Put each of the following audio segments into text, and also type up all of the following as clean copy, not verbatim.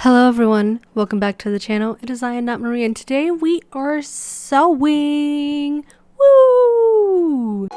Hello everyone, welcome back to the channel. It is I, not Maria, and today we are sewing. Woo!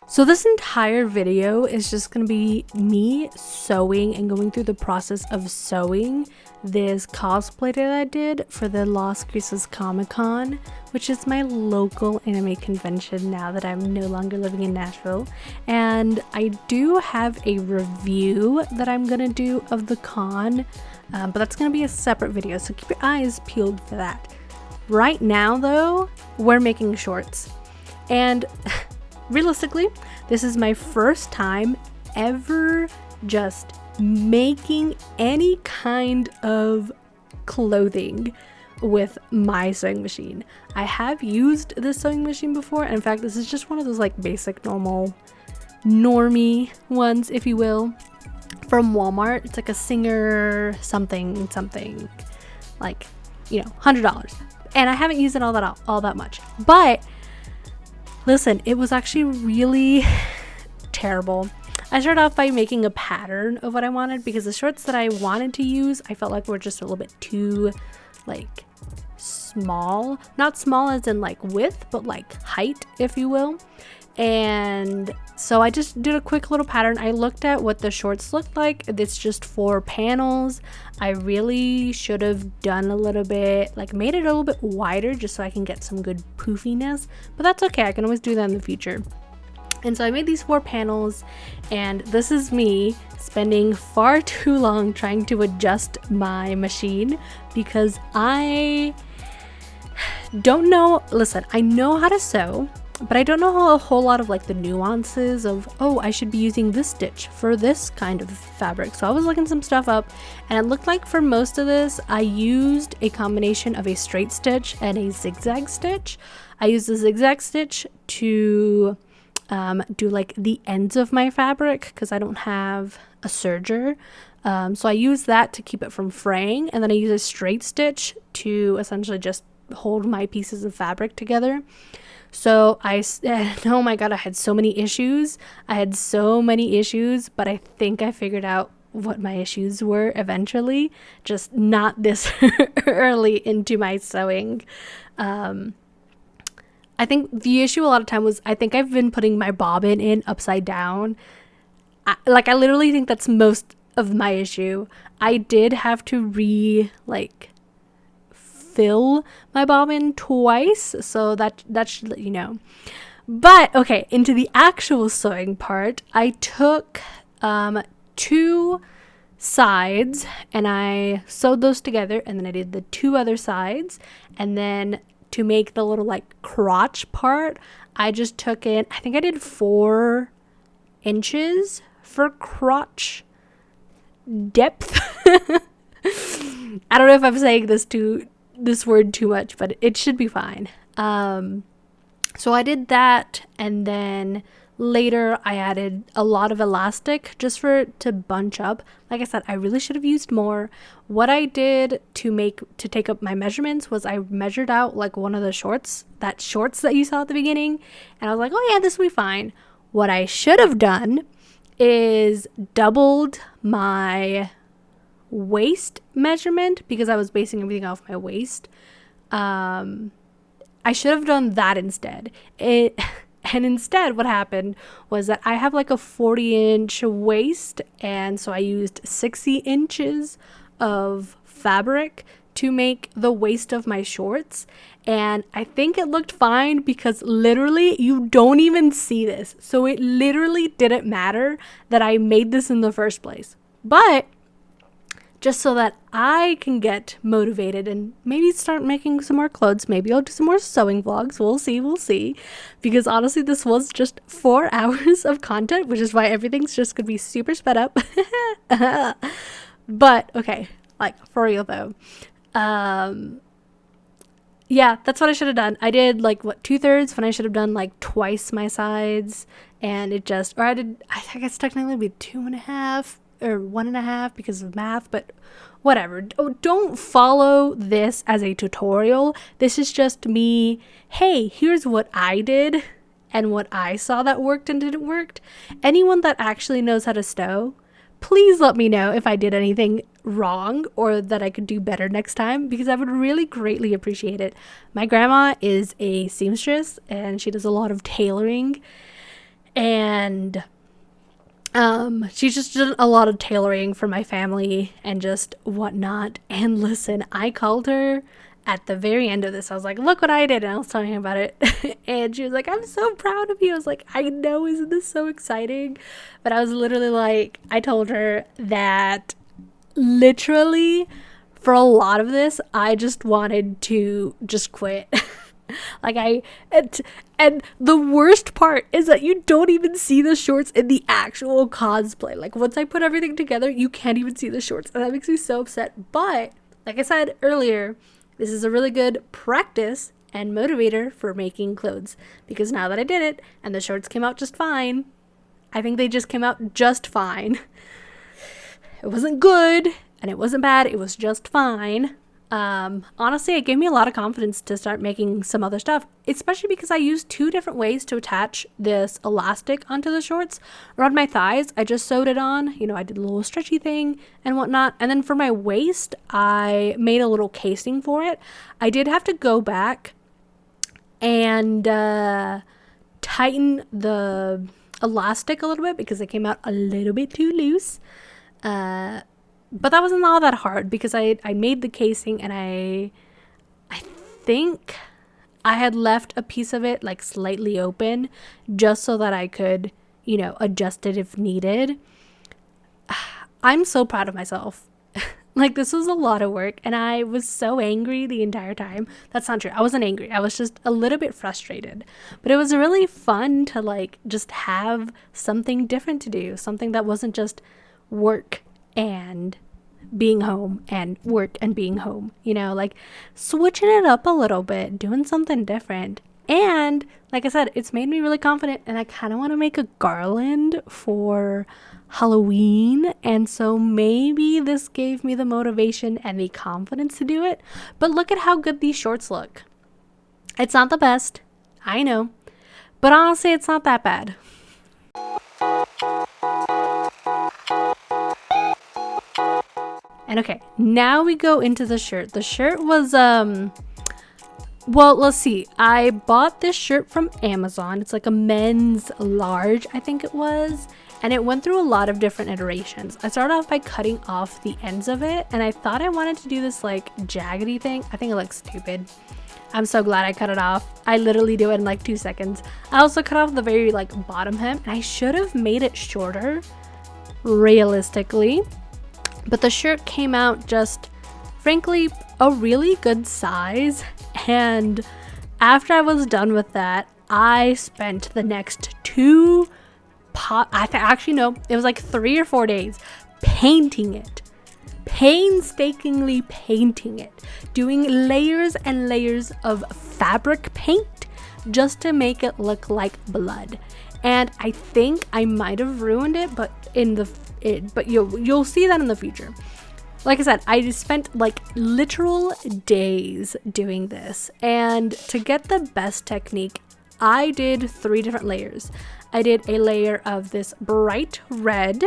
So this entire video is just going to be me sewing and going through the process of sewing this cosplay that I did for the Las Cruces Comic-Con, which is my local anime convention now that I'm no longer living in Nashville. And I do have a review that I'm going to do of the con, but that's going to be a separate video, so keep your eyes peeled for that. Right now though, we're making shorts. And realistically, this is my first time ever just making any kind of clothing with my sewing machine. I have used this sewing machine before, and in fact this is just one of those like basic normie ones, if you will, from Walmart. It's like a Singer something like, you know, $100, and I haven't used it all that much. But listen, it was actually really terrible. I started off by making a pattern of what I wanted because the shorts that I wanted to use I felt like were just a little bit too like small. Not small as in like width, but like height, if you will. And so I just did a quick little pattern. I looked at what the shorts looked like. It's just 4 panels. I really should have done a little bit, like made it a little bit wider just so I can get some good poofiness, but that's okay. I can always do that in the future. And so I made these 4 panels, and this is me spending far too long trying to adjust my machine because I don't know. Listen, I know how to sew, but I don't know a whole lot of like the nuances of, oh, I should be using this stitch for this kind of fabric. So I was looking some stuff up, and it looked like for most of this I used a combination of a straight stitch and a zigzag stitch. I used the zigzag stitch to do like the ends of my fabric because I don't have a serger. So I use that to keep it from fraying, and then I use a straight stitch to essentially just hold my pieces of fabric together. So oh my god, I had so many issues. But I think I figured out what my issues were eventually, just not this early into my sewing. I think the issue a lot of time was I think I've been putting my bobbin in upside down. I literally think that's most of my issue. I did have to fill my bobbin twice, so that should let you know. But okay, into the actual sewing part, I took 2 sides and I sewed those together, and then I did the 2 other sides, and then to make the little like crotch part, I just took in, I think I did 4 inches for crotch depth. I don't know if I'm saying this word too much, but it should be fine. So I did that, and then later I added a lot of elastic just for it to bunch up. Like I said, I really should have used more. What I did to take up my measurements was I measured out like one of the shorts that you saw at the beginning, and I was like, oh yeah, this will be fine. What I should have done is doubled my waist measurement because I was basing everything off my waist. I should have done that instead. And instead what happened was that I have like a 40-inch waist, and so I used 60 inches of fabric to make the waist of my shorts, and I think it looked fine because literally you don't even see this, so it literally didn't matter that I made this in the first place. But just so that I can get motivated and maybe start making some more clothes. Maybe I'll do some more sewing vlogs. We'll see. Because honestly, this was just 4 hours of content, which is why everything's just gonna be super sped up. But okay, like for real though. Yeah, that's what I should have done. I did like 2/3 when I should have done like twice my sides, and I guess technically it'd be 2.5 or 1.5 because of math, but whatever. Don't follow this as a tutorial. This is just me, hey, here's what I did, and what I saw that worked and didn't work. Anyone that actually knows how to sew, please let me know if I did anything wrong or that I could do better next time, because I would really greatly appreciate it. My grandma is a seamstress and she does a lot of tailoring, and she's just done a lot of tailoring for my family and just whatnot. And listen, I called her at the very end of this. I was like, look what I did. And I was telling her about it. And she was like, I'm so proud of you. I was like, I know, isn't this so exciting? But I was literally like, I told her that literally for a lot of this, I just wanted to just quit. And the worst part is that you don't even see the shorts in the actual cosplay. Like, once I put everything together, you can't even see the shorts, and that makes me so upset. But like I said earlier, this is a really good practice and motivator for making clothes, because now that I did it and the shorts came out just fine, I think they just came out just fine. It wasn't good and it wasn't bad, it was just fine. Honestly, it gave me a lot of confidence to start making some other stuff, especially because I used 2 different ways to attach this elastic onto the shorts. Around my thighs, I just sewed it on, I did a little stretchy thing and whatnot. And then for my waist, I made a little casing for it. I did have to go back and tighten the elastic a little bit because it came out a little bit too loose. But that wasn't all that hard because I made the casing, and I think I had left a piece of it like slightly open just so that I could, adjust it if needed. I'm so proud of myself. Like, this was a lot of work, and I was so angry the entire time. That's not true. I wasn't angry. I was just a little bit frustrated. But it was really fun to like just have something different to do, something that wasn't just work and being home and work and being home, like switching it up a little bit, doing something different. And like I said, it's made me really confident, and I kind of want to make a garland for Halloween, and so maybe this gave me the motivation and the confidence to do it. But look at how good these shorts look. It's not the best, I know, but honestly, it's not that bad. And okay, now we go into the shirt. The shirt was, well, let's see. I bought this shirt from Amazon. It's like a men's large, I think it was. And it went through a lot of different iterations. I started off by cutting off the ends of it. And I thought I wanted to do this like jaggedy thing. I think it looks stupid. I'm so glad I cut it off. I literally do it in like 2 seconds. I also cut off the very like bottom hem. And I should have made it shorter, realistically. But the shirt came out just, frankly, a really good size. And after I was done with that, I spent the next actually no, it was like 3 or 4 days painting it. Painstakingly painting it. Doing layers and layers of fabric paint just to make it look like blood. And I think I might have ruined it, but you'll see that in the future. Like I said, I spent like literal days doing this, and to get the best technique, I did 3 different layers. I did a layer of this bright red.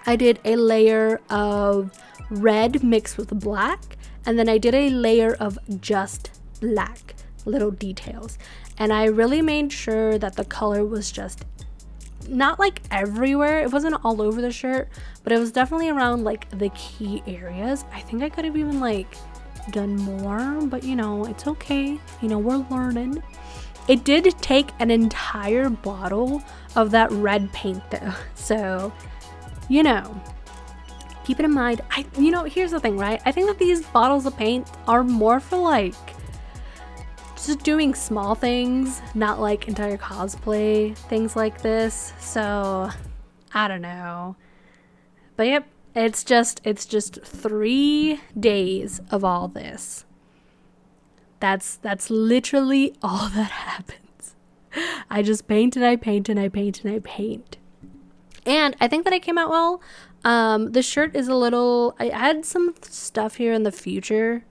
I did a layer of red mixed with black, and then I did a layer of just black, little details. And I really made sure that the color was just not like everywhere. It wasn't all over the shirt, but it was definitely around like the key areas. I think I could have even like done more, but it's okay. We're learning. It did take an entire bottle of that red paint though. So, keep it in mind. Here's the thing, right? I think that these bottles of paint are more for like just doing small things, not like entire cosplay things like this. So I don't know, but yep, it's just 3 days of all this. That's literally all that happens. I just paint and I paint and I paint and I paint. And I think that it came out well. The shirt is I add some stuff here in the future.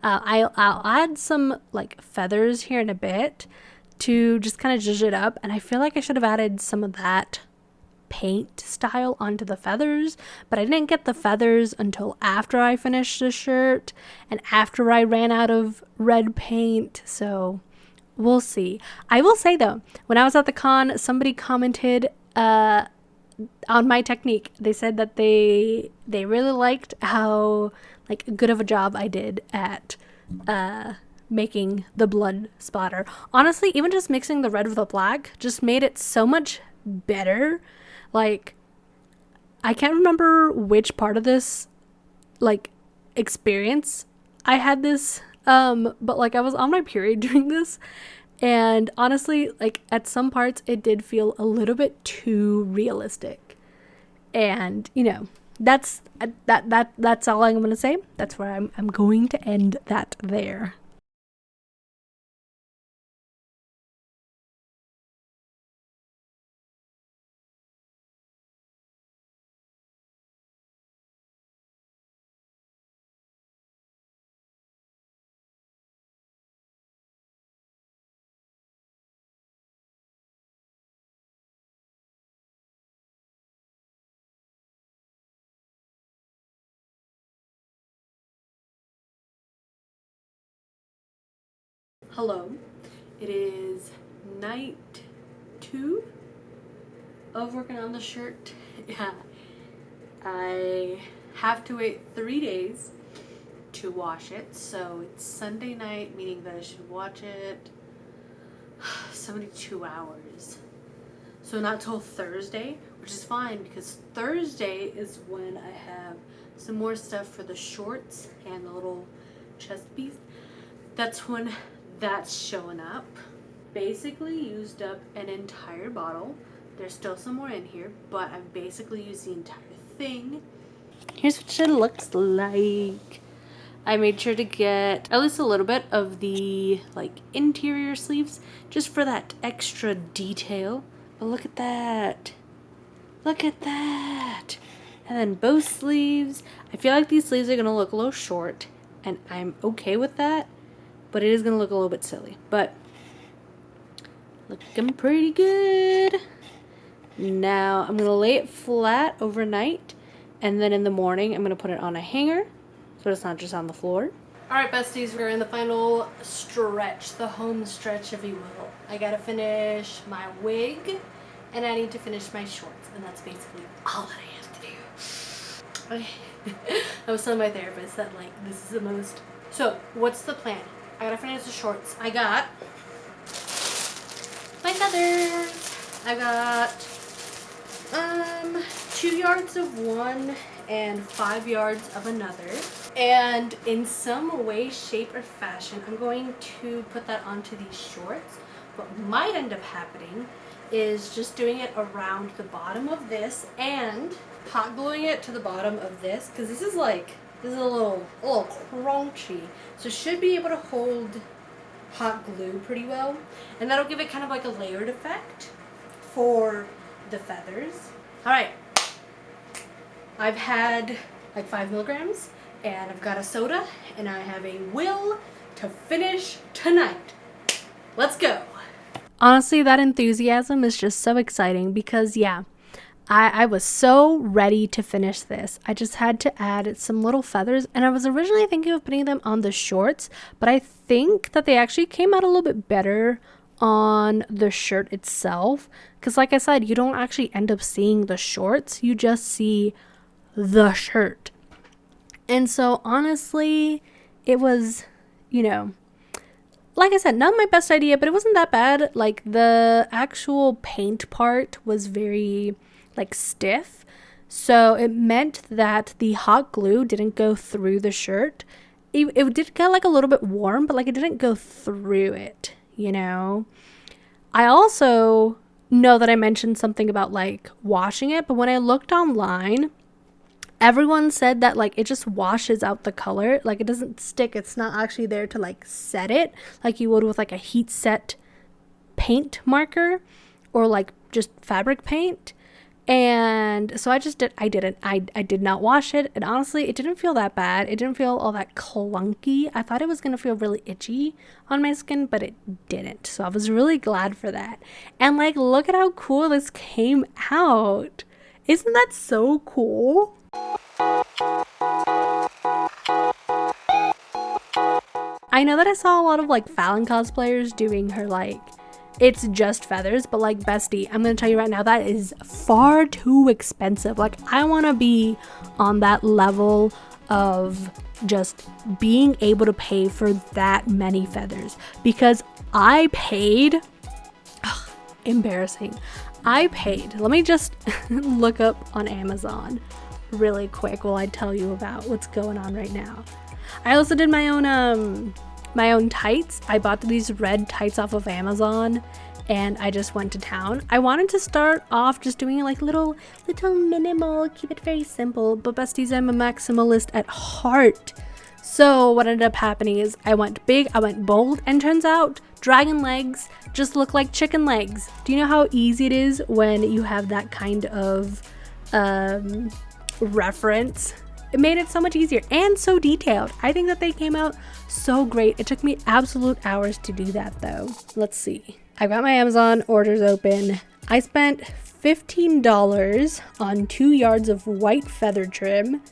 I'll add some like feathers here in a bit to just kind of zhuzh it up, and I feel like I should have added some of that paint style onto the feathers, but I didn't get the feathers until after I finished the shirt and after I ran out of red paint, so we'll see. I will say though, when I was at the con, somebody commented on my technique. They said that they really liked how like good of a job I did at making the blood splatter. Honestly, even just mixing the red with the black just made it so much better. Like, I can't remember which part of this like experience I had this, but like I was on my period during this, and honestly, like at some parts it did feel a little bit too realistic, and you know, that's all I'm gonna say. That's where I'm going to end that there. Hello, it is night 2 of working on the shirt. Yeah, I have to wait 3 days to wash it, so it's Sunday night, meaning that I should watch it 72 hours. So not till Thursday, which is fine because Thursday is when I have some more stuff for the shorts and the little chest piece. That's when that's showing up. Basically used up an entire bottle. There's still some more in here, but I've basically used the entire thing. Here's what it looks like. I made sure to get at least a little bit of the like interior sleeves just for that extra detail. But look at that. Look at that. And then both sleeves. I feel like these sleeves are gonna look a little short, and I'm okay with that. But it is going to look a little bit silly. But looking pretty good. Now I'm going to lay it flat overnight. And then in the morning I'm going to put it on a hanger, so it's not just on the floor. Alright besties, we're in the final stretch. The home stretch, if you will. I got to finish my wig. And I need to finish my shorts. And that's basically all that I have to do. I was telling my therapist that like this is the most... So what's the plan? I gotta finish the shorts. I got my feathers. I got 2 yards of one and 5 yards of another. And in some way, shape, or fashion, I'm going to put that onto these shorts. What might end up happening is just doing it around the bottom of this and hot gluing it to the bottom of this, because this is a little crunchy, so should be able to hold hot glue pretty well, and that'll give it kind of like a layered effect for the feathers. All right, I've had like 5 milligrams, and I've got a soda, and I have a will to finish tonight. Let's go. Honestly, that enthusiasm is just so exciting because yeah, I was so ready to finish this. I just had to add some little feathers, and I was originally thinking of putting them on the shorts, but I think that they actually came out a little bit better on the shirt itself, because like I said, you don't actually end up seeing the shorts, you just see the shirt. And so honestly, it was, you know, like I said, not my best idea, but it wasn't that bad. Like the actual paint part was very like stiff, so it meant that the hot glue didn't go through the shirt. It did get like a little bit warm, but like it didn't go through it, you know. I also know that I mentioned something about like washing it, but when I looked online, everyone said that like it just washes out the color, like it doesn't stick. It's not actually there to like set it like you would with like a heat set paint marker or like just fabric paint. And so I did not wash it, and honestly it didn't feel that bad. It didn't feel all that clunky. I thought it was gonna feel really itchy on my skin, but it didn't. So I was really glad for that. And like, look at how cool this came out. Isn't that so cool? I know that I saw a lot of like Falin cosplayers doing her like it's just feathers, but like, bestie, I'm gonna tell you right now, that is far too expensive. Like, I want to be on that level of just being able to pay for that many feathers, because I paid embarrassing. I paid, let me just look up on Amazon really quick while I tell you about what's going on right now. I also did my own tights. I bought these red tights off of Amazon, and I just went to town. I wanted to start off just doing like little minimal, keep it very simple, but besties, I'm a maximalist at heart. So what ended up happening is I went big, I went bold, and turns out dragon legs just look like chicken legs. Do you know how easy it is when you have that kind of reference? It made it so much easier and so detailed. I think that they came out so great. It took me absolute hours to do that though. Let's see. I got my Amazon orders open. I spent $15 on 2 yards of white feather trim,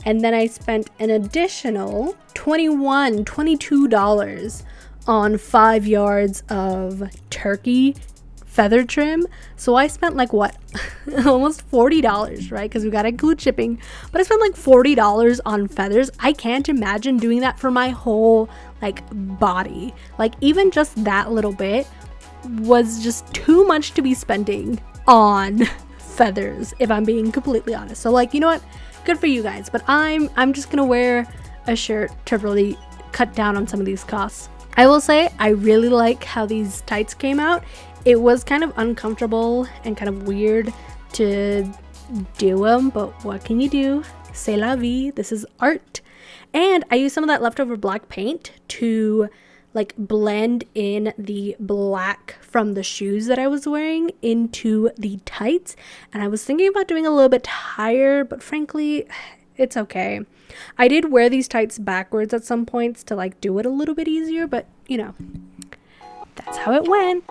and then I spent an additional $22 on 5 yards of turkey feather trim. So I spent like what almost $40, right? Because we gotta include shipping, but I spent like $40 on feathers. I can't imagine doing that for my whole like body. Like, even just that little bit was just too much to be spending on feathers, if I'm being completely honest. So like, you know what, good for you guys, but I'm just gonna wear a shirt to really cut down on some of these costs. I will say I really like how these tights came out. It was kind of uncomfortable and kind of weird to do them, but what can you do? C'est la vie. This is art. And I used some of that leftover black paint to like blend in the black from the shoes that I was wearing into the tights. And I was thinking about doing a little bit higher, but frankly, it's okay. I did wear these tights backwards at some points to like do it a little bit easier, but you know, that's how it went.